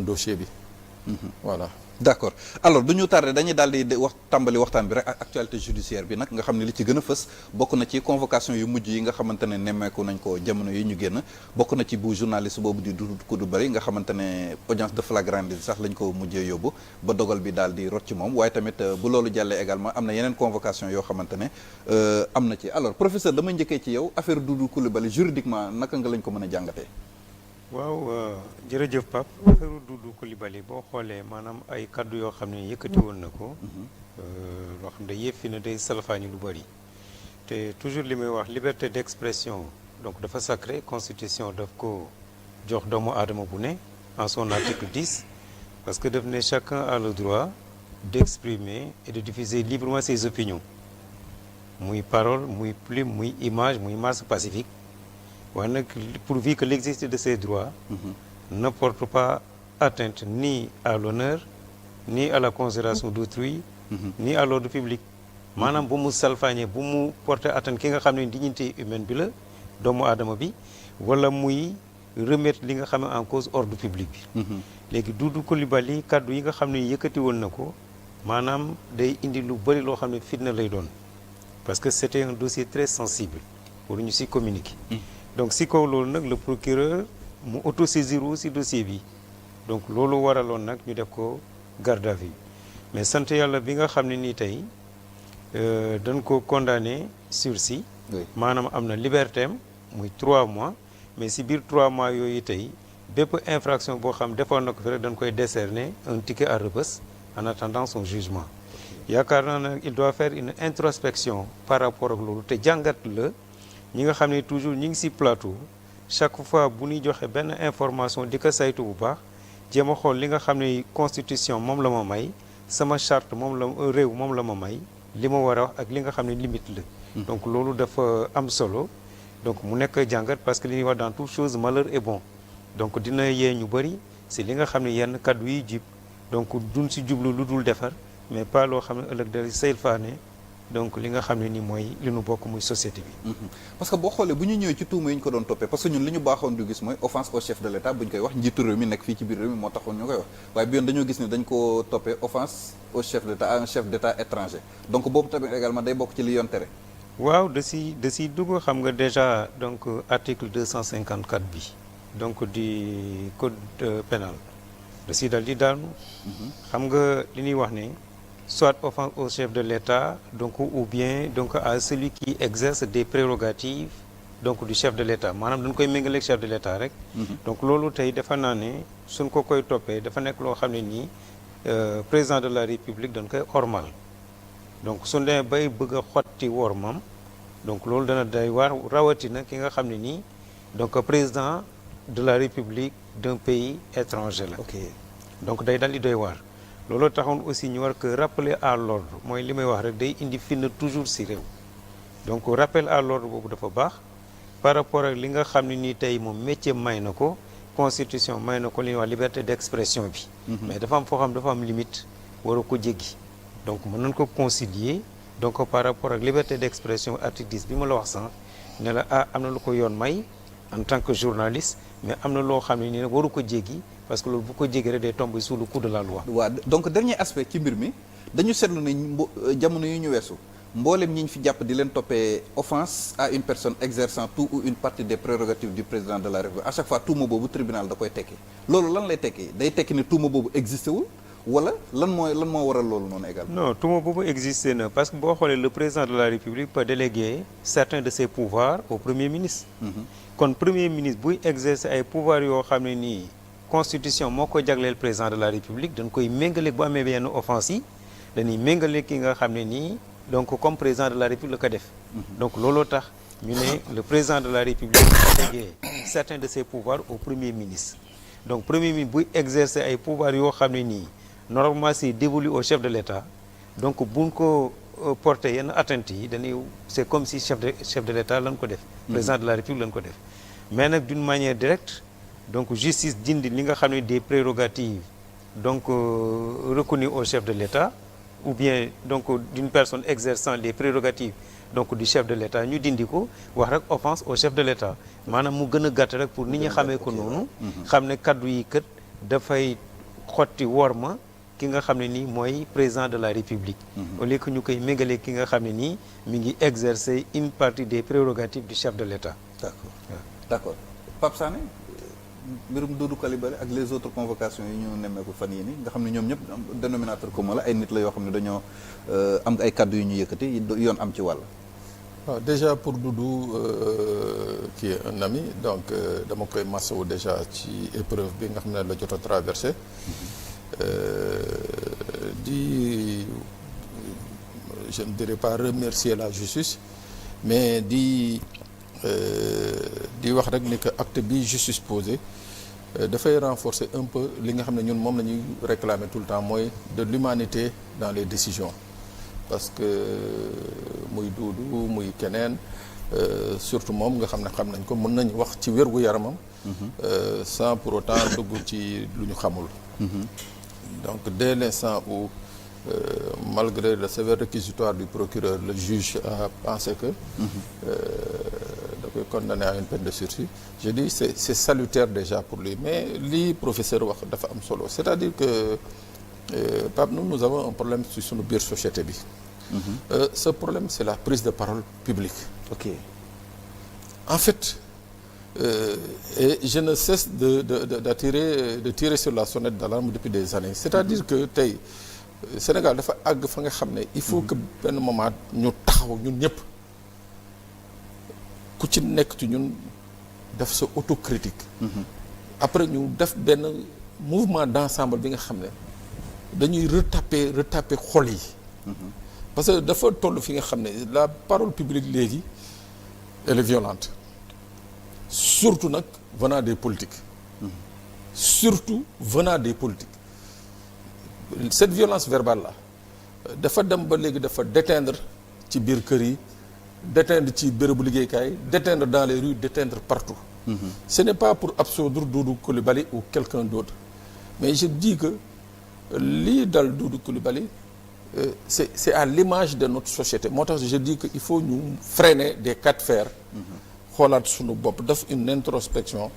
dossier bi. Voilà. d'accord alors du ñu tardé dañuy daal di wax tàmbali waxtaan bi rek ak actualité judiciaire bi nag nga xam ne li ci gën a fës bokk na ci convocation yu mujj yi nga xamante ne nemmeeku nañ ko jamono yi ñu génn bokk na ci bu journaliste boobu di Doudou Coulibaly bari nga xamante ne audience de flagrant délit sax lañ ko mujjee yóbbu ba dogal bi daal di rot ci moom waaye tamit bu loolu jàllee également am na yeneen convocation yoo xamante ne am na ci alors professeur damay njëkkee ci yow affaire Doudou Coulibaly juridiquement naka nga lañ ko mën a jàngatee. waaw jërëjëf Pape affaire Doudou Coulibaly boo xoolee maanaam ay kaddu yoo xam ne yëkkati woon na ko loo xam ne yëpp na day salfaañi lu bëri te toujours li may wax liberté d'expression donc dafa sacré constitution daf ko jox doomu aadama bu ne en son article 10 parce que daf ne chacun a le droit d'exprimer et de diffuser librement ses opinions muy parole muy plume muy image muy marche pacifique waaye nag pourvu que l'exercice de ces droits ne porte pas atteinte ni à l'honneur ni à la considération d'autrui ni à l'ordre public maanaam bu mu salfaañee bu mu porter atteinte ki nga xam ne dignité humaine bi la doomu aadama bi wala muy remettre li nga xam ne en cause ordre public bi léegi Doudou Coulibaly kaddu yi nga xam ne yëkkati woon na ko maanaam day indi lu bëri loo xam ne fitna lay doon parce que c'était un dossier très sensible pour ñu si communiquer donc si kaw loolu nag le procureur mu autosaisir si dossier bi donc loolu waraloon nag ñu def ko garde à vue mais sant yàlla bi nga xam ne nii tey dañ ko condamné sursis maanaam am na liberté am muy 3 mois mais si biir 3 mois yooyu tey bépp infraction boo xam defoon na ko fi rek dañ koy décerner un ticket à Rebeuss en attendant son jugement yaakaar naa nag il doit faire une introspection par rapport ak loolu te jàngat la ñi nga xam ne toujours ñi ngi ci plateau chaque fois bu ñuy joxe benn information di ko saytu bu baax jéem a xool li nga xam ne constitution moom la ma may sama charte moom la réew moom la ma may li ma war a wax ak li nga xam ne limite la donc loolu dafa am solo donc mu nekk jàngat parce que li ñuy wax dans toute chose malheur est bon donc dina yee ñu bëri ci li nga xam ne yenn kaddu yi jib donc duñ ci jublu lu dul defar mais pas loo xam ne ëllëg day sayfaane donc li nga xam ne ni mooy li nu bokk muy société bi. parce que boo xoolee bu ñu ñëwee ci tuuma yi ñu ko doon toppee parce que ñun li ñu baaxoon du gis mooy offense au chef de l'État bu ñu koy wax njiitu réew mi nekk fii ci biir réew mi moo taxoon ñu koy wax waaye bi yoon dañoo gis ne dañ ko toppee offense au chef d'État à un chef d'État étranger donc boobu tamit également day bokk ci li yoon tere. waaw da si dugg xam nga déjà donc article 254 bi donc du code pénal da si dal di daanu. xam nga li ñuy wax ne. soit offense au chef de l'État donc ou bien donc à celui qui exerce des prérogatives donc du chef de l'État maanaam dañ koy méngaleeg chef de l'État rek donc loolu tey dafa naa ne suñ ko koy toppee dafa nekk loo xam ne nii président de la République dañ koy ormal donc suñ demee bay bëgg a xotti wormam donc loolu dana day waar rawatina ki nga xam ne nii donc président de la République d'un pays étranger la donc day dal di doy waar loolu taxoon aussi ñu war ko rappeler à l'ordre mooy li may wax rek day indi fitna toujours ci réew donc rappel à l'ordre boobu dafa baax par rapport ak li nga xam ne nii tey moom métier may na ko constitution may na ko li ñuy wax liberté d'expression bi mais dafa am foo xam dafa am limite waru ko jéggi donc mën nañ ko concilier donc par rapport ak liberté d'expression article 10 bi ma la wax sànq ne la am na lu ko yoon may en tant que journaliste mais am na loo xam ne nii nag waru ko jéggi parce que loolu bu ko jéggi rek day tomber sous le coup de la loi. waaw donc dernier aspect ci mbir mi dañu seetlu ne jamono yu ñu weesu mboolem ñi ñu fi jàpp di leen toppee offense à une personne exerçant tout ou une partie des prérogatives du président de la République à chaque fois tuuma boobu tribunal da koy tekki loolu lan lay tekki day tekki ne tuuma boobu existé wul wala lan moo waral loolu noonu également. non tuuma boobu existé na parce que boo xoolee le président de la République peut déléguer certains de ses pouvoirs au premier ministre. kon premier ministre buy exercer ay pouvoirs yoo xam ne nii. constitution moo ko jagleel président de la République dañ koy méngale bu amee yenn offense yi dañuy méngale ki nga xam ne nii donc comme président de la République la ko def donc looloo tax ñu ne le président de la République a délégué certains de ses pouvoirs au premier ministre donc premier ministre buy exercer ay pouvoirs yoo xam ne nii normalement c'est dévolu au chef de l'État donc buñ ko porter yenn atteinte yi dañuy c'est comme si chef de l'État lañ ko def président de la République lañ ko def mais nag d'une manière directe donc justice dindi li nga xam ne des prérogatives donc reconnues au chef de l'État ou bien donc d'une personne exerçant les prérogatives donc du chef de l'État ñu dindi ko wax rek offense au chef de l'État maanaam mu gën a gàtt rek pour nit ñi xamee ko noonu xam ne kaddu yi kët dafay xotti worma ki nga xam ne nii mooy président de la République. au lieu que ñu koy méngale ki nga xam ne nii mi ngi exercer une partie des prérogatives du chef de l'État. d'accord d'accord Pape Sané mbirum Doudou Coulibaly ak les autres convocations yi ñu nemmeeku fan yii nii nga xam ne ñoom ñëpp dénominateur commun la ay nit la yoo xam ne dañoo am ay kaddu yu ñu yëkkati yoon am ci wàll. waaw déjà pour Doudou qui est un ami donc dama koy masawu déjà ci épreuve bi nga xam ne la jot a traversé di je ne dirais pas remercier la justice mais di wax rek ni que acte bi justice posé dafay renforcer un peu li nga xam ne ñun moom la ñuy réclamer tout le temps mooy de l'humanité dans les décisions parce que muy Doudou muy keneen surtout moom nga xam nañ ko mën nañ wax ci wérgu yaramam sans pour autant dugg ci lu ñu xamul donc dès l'instant où malgré le sévère réquisitoire du procureur le juge a pensé que da koy condamné à une peine de sursis je dis c'est salutaire déjà pour lui mais li professeur wax dafa am solo c'est-à-dire que Pape nous avons un problème ci sunu biir société bi ce problème c'est la prise de parole publique ok en fait et je ne cesse de tirer sur la sonnette d'alarme depuis des années c'est-à-dire que tey Sénégal dafa àgg fa nga xam ne il faut que benn moment ñu taxaw ñun ñëpp ku ci nekk ci ñun def sa autocritique après ñu def benn mouvement d'ensemble bi nga xam ne dañuy retaper xol yi parce que dafa toll fi nga xam ne la parole publique léegi elle est violente surtout nag venant des politiques surtout venant des politiques cette violence verbale là dafa dem ba léegi dafa déteindre ci biir kër yi déteindre ci bérébu liggéeykaay déteindre dans les rues déteindre partout ce n'est pas pour absoudre Doudou Coulibaly ou quelqu'un d'autre mais je dis que lii dal Doudou Coulibaly c'est à l'image de notre société moo tax je dis que il faut ñu freiner des cas de fer xoolaat suñu bopp def une introspection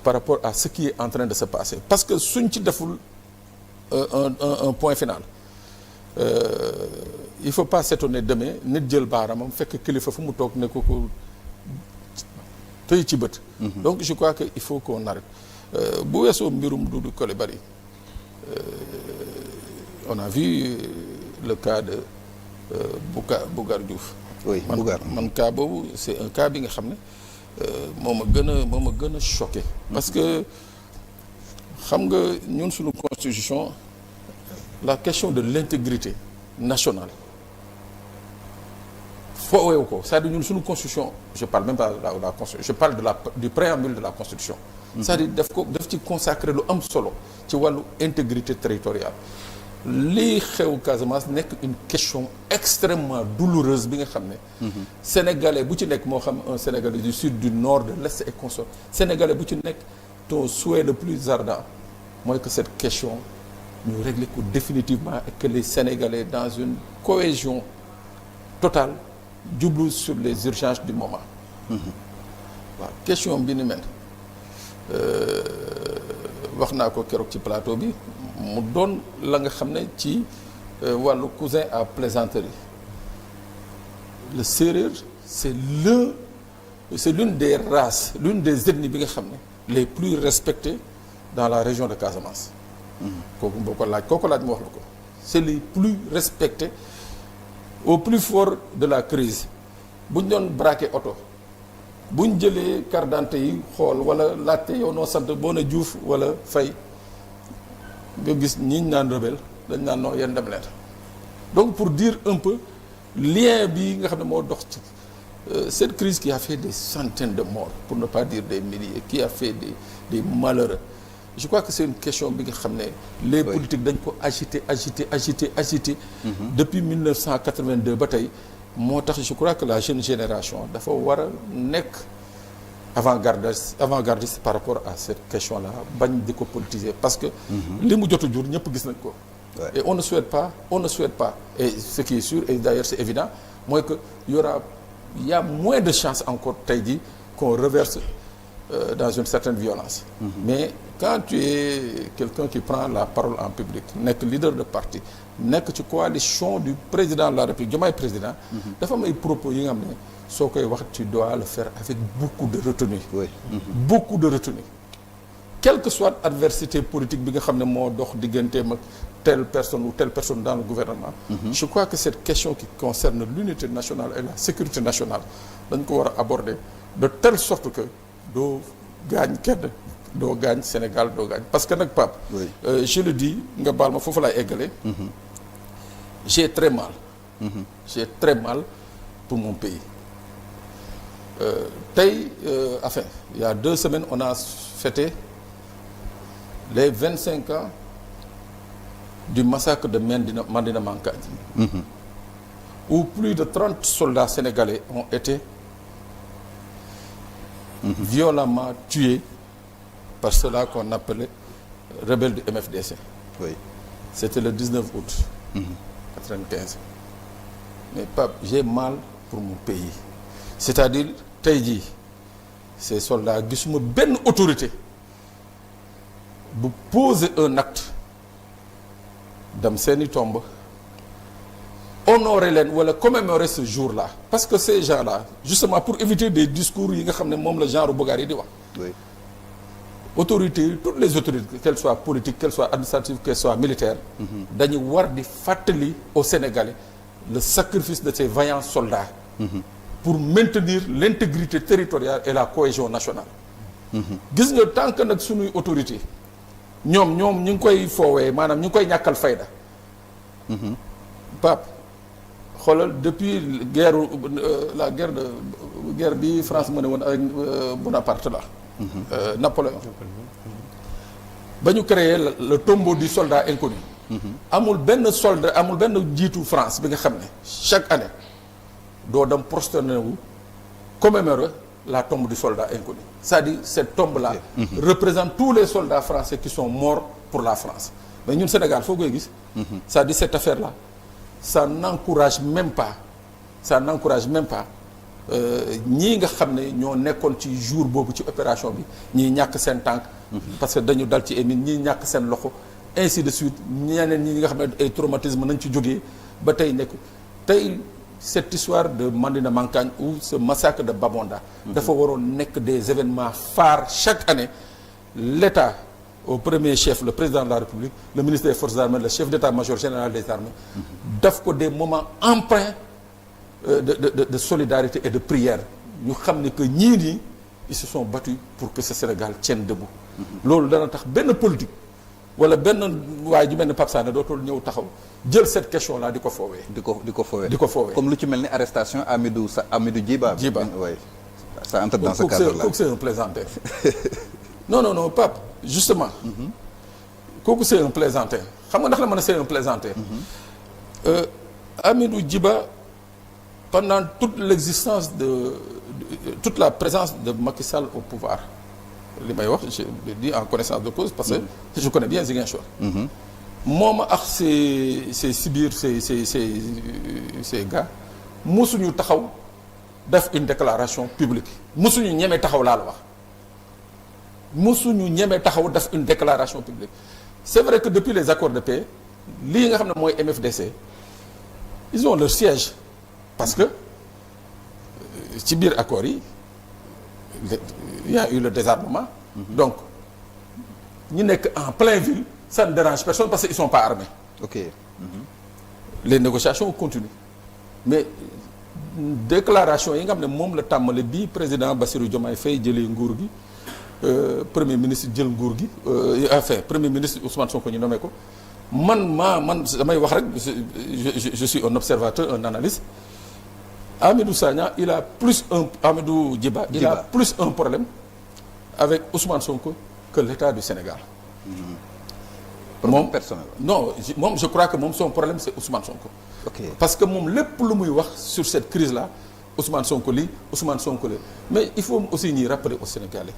par rapport à ce qui est en train de se passer parce que suñ ci deful un point final il faut pas s'étonner demain nit jël baaramam fekk kilifa fu mu toog ne ko tëy ci bët donc je crois que il faut qu'on arrête bu weesoo mbirum Doudou Coulibaly on a vu le cas de Bougar Diouf oui man cas boobu c'est un cas bi nga xam ne moo ma gën a choqué parce que xam nga ñun suñu constitution la question de l'intégrité nationale fooweewu ko c'est-à-dire ñun suñu constitution je parle même pas de la constitution je parle du préambule de la constitution c'est-à-dire daf ci consacrer lu am solo ci wàllu intégrité territoriale lii xew Casamance nekk une question extrêmement douloureuse bi nga xam ne sénégalais bu ci nekk moo xam un sénégalais du sud du nord de l'est et consort sénégalais bu ci nekk ton souhait le plus ardent mooy que cette question ñu régler ko définitivement et que les sénégalais dans une cohésion totale jublu sur les urgences du moment waaw question bi ni mel wax naa ko keroog ci plateau bi mu doon la nga xam ne ci wàllu cousin à plaisanterie le séeréer c'est l'une des races l'une des ethnies bi nga xam ne les plus respectées dans la région de Casamance kooku boo ko laaj mu wax la ko c'est les plus respectés au plus fort de la crise bu ñu doon braquer oto bu ñu jëlee carte d'identité yi xool wala laajte yow noo sant boo na Diouf wala Faye nga gis ñiñ naan rebelle dañ naan non yéen dem leen donc pour dire un peu lien bi nga xam ne moo dox ci cette crise qui a fait des centaines de morts pour ne pas dire des milliers qui a fait des malheureux je crois que c'est une question bi nga xam ne les politiques dañ ko agité depuis 1982 ba tey moo tax je crois que la jeune génération dafa war a nekk avant-gardiste par rapport à cette question-là bañ di ko politiser parce que li mu jot a jur ñëpp gis nañ ko et on ne souhaite pas et ce qui est sûr et d'ailleurs c'est évident mooy que il y a moins de chances encore tey jii qu'on reverse dans une certaine violence mais quand tu es quelqu'un qui prend la parole en public nekk leader de parti nekk ci coalition du président de la République Diomaye président dafa am ay propos yi nga xam ne soo koy wax tu dois le faire avec beaucoup de retenue beaucoup de retenue quelle que soit adversité politique bi nga xam ne moo dox digganteem ak telle personne ou telle personne dans le gouvernement je crois que cette question qui concerne l'unité nationale et la sécurité nationale dañ ko war a aborder de telle sorte que doo gaañ kenn doo gaañ Sénégal doo gaañ parce que nag Pape je le dis nga baal ma foofu laay eggale j'ai très mal j'ai très mal pour mon pays tey enfin il y a 2 semaines on a fêté les 25 ans du massacre de Mandina Mankagne où plus de 30 soldats sénégalais ont été violemment tués par ceux-là qu'on appelait rebelles du MFDC. C'était le 19 août 95. Mais Pape, j'ai mal pour mon pays. C'est-à-dire tey jii ces soldats gisuma benn autorité bu poser un acte dem seeni tombe honorer leen wala commémorer ce jour-là parce que ces gens-là justement pour éviter des discours yi nga xam ne moom la genre Bougari yi di wax autorités toutes les autorités qu'elles soient politiques qu'elles soient administratives qu'elles soient militaires dañu war di fàttali aux Sénégalais le sacrifice de ces vaillants soldats pour maintenir l'intégrité territoriale et la cohésion nationale gis nga tant que nag suñuy autorité ñoom ñu ngi koy foowee maanaam ñu ngi koy ñàkkal fayda Pape xoolal depuis guerre bi France mëne woon avec Bonaparte là Napoléon ba ñu créé le tombeau du soldat inconnu amul benn soldat amul benn jiitu France bi nga xam ne chaque année doo dem prosterner wu commémorer la tombe du soldat inconnu c'est-à-dire cette tombe là représente tous les soldats français qui sont morts pour la France mais ñun Sénégal foo koy gis c'est-à-dire cette affaire là ça n'encourage même pas ñii nga xam ne ñoo nekkoon ci jour boobu ci opération bi ñii ñàkk seen tànk parce que dañu dal ci émine ñii ñàkk seen loxo ainsi de suite ñeneen ñi nga xam ne ay traumatisme nañ ci jógee ba tey nekk tey cette histoire de Mandina Mankagne ou ce massacre de Babonda dafa waroon nekk des événements phares chaque année l'État au premier chef le président de la République le ministre des Forces armées le chef d'état-major général des armées daf ko des moments empreints de solidarité et de prière ñu xam ne que ñii nii ils se sont battus pour que ce Sénégal tienne debout loolu dana tax benn politique wala benn waaye ju mel ne Pape Sané dootul ñëw taxaw jël cette question là di ko foowee di ko foowee comme lu ci mel ni arrestation Amidou Djiba oui ça entre dans ce cadre là kooku c'est un plaisantin non Pape justement kooku c'est un plaisantin xam nga ndax la mën a c'est un plaisantin Amidou Djiba pendant toute l'existence toute la présence de Macky Sall au pouvoir li may wax je le dis en connaissance de cause parce que je connais bien Ziguinchor moom ak ces sibir ces gars mosuñu taxaw def une déclaration publique mosuñu ñeme taxaw laa la wax mosuñu ñeme taxaw def une déclaration publique c'est vrai que depuis les accords de paix lii nga xam ne mooy MFDC ils ont leur siège parce que ci biir accords yi il y a eu le désarmement donc ñi nekk en plein ville ça ne dérange personne parce que ils sont pas armés les négociations continuent mais déclaration yi nga xam ne moom la tàmmale bii président Bassirou Diomaye Faye jëlee nguur gi premier ministre jël nguur gi enfin premier ministre Ousmane Sonko ñu nommé ko man damay wax rek je suis un observateur un analyste Amidou Djiba il a plus un problème avec Ousmane Sonko que l'État du Sénégal problème personnel non moom je crois que moom son problème c'est Ousmane Sonko parce que moom lépp lu muy wax sur cette crise là Ousmane Sonko lii Ousmane Sonko la mais il faut aussi ñuy rappeler aux Sénégalais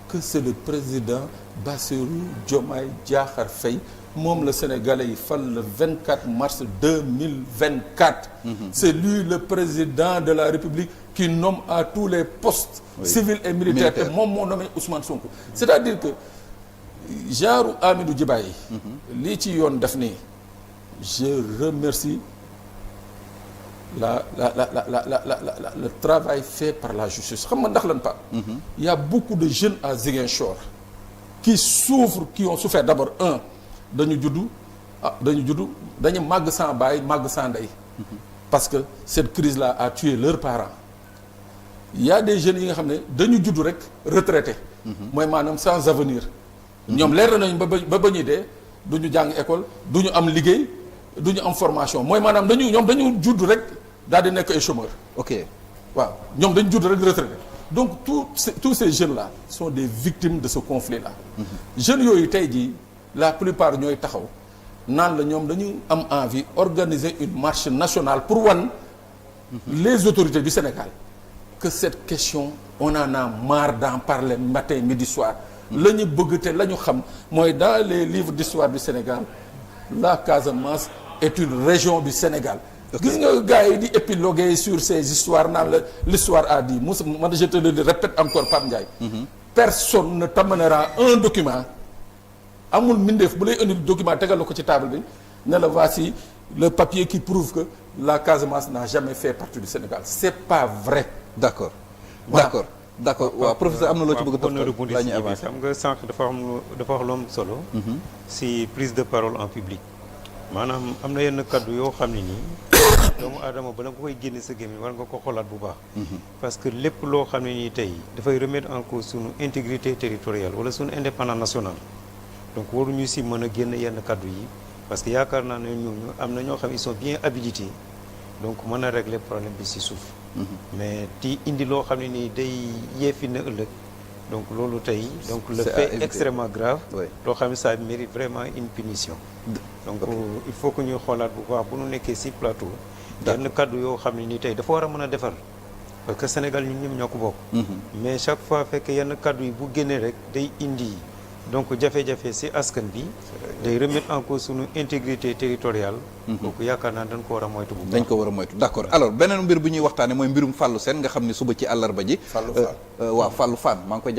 que c'est le président Bassirou Diomaye Diakhar Faye moom la Sénégalais yi fal le 24 mars 2024 c'est lui le président de la République qui nomme à tous les postes civils et militaires te moom moo nommé Ousmane Sonko c'est-à-dire que genre Amidou Djiba yi lii ci yoon def nii je remercie le travail fait par la justice xam nga ndax lan pa il y a beaucoup de jeunes à Ziguinchor qui souffrent qui ont souffert d'abord dañu màgg sans baay màgg sans ndey parce que cette crise là a tué leurs parents il y a des jeunes yi nga xam ne dañu judd rek retraité mooy maanaam sans avenir ñoom leer nañu ba ñuy dee du ñu jàng école du ñu am liggéey du ñu am formation mooy maanaam dañu judd rek daal di nekk ay chômeurs. ok waaw ñoom dañu judd rek retraité donc tous ces jeunes là sont des victimes de ce conflit là jeunes yooyu tey jii la plupart ñooy taxaw naan la ñoom dañu am envie organiser une marche nationale pour wan les autorités du Sénégal que cette question on en a marre d'en parler matin midi soir la ñu bëgg te la ñu xam mooy dans les livres d'histoire du Sénégal la Casamance est une région du Sénégal gis nga gars yi di épiloguer sur ces histoires naan la l'histoire a dit Moussa man je te le répète encore Pape Ndiaye personne ne t'amènera un document amul mbindeef bu lay indi document tegal la ko ci table bi ne la voici le papier qui prouve que la Casamance n'a jamais fait partie du Sénégal c'est pas vrai. d'accord voilà. d'accord waaw professeur am na loo ci bëgg a topp la ñuy avancer xam nga sànq dafa wax lu am solo. si prise de parole en public. maanaam am na yenn kaddu yoo xam ne nii doomu aadama bala nga koy génne sa gémmiñ war nga ko xoolaat bu baax. parce que lépp loo xam ne nii tey dafay remettre en cause sunu intégrité territoriale wala sunu indépendance nationale. donc waruñu si mën a génn yenn kaddu yi parce que yaakaar naa ne ñooñu am na ñoo xam ils sont bien habilités donc mën a régler problème bi si suuf. mais ti indi loo xam ne nii day yeefi na ëllëg donc loolu tey donc le fait extrêmement grave loo xam ne ça mérite vraiment une punition donc il faut que ñuy xoolaat bu baax bu nu nekkee si plateau yenn kaddu yoo xam ne nii tey dafa war a mën a defar parce que Sénégal ñun ñëpp ñoo ko bokk mais chaque fois fekk yenn kaddu yi bu génnee rek day indi donc jafe-jafe si askan bi day remettre en cause sunu intégrité territoriale donc yaakaar naa dañ ko war a moytu bu baax dañ ko war a moytu d'accord alors beneen mbir bu ñuy waxtaane mooy mbirum Fallou Sène nga xam ne suba ci àllarba ji Fallou Fane maa ngi koy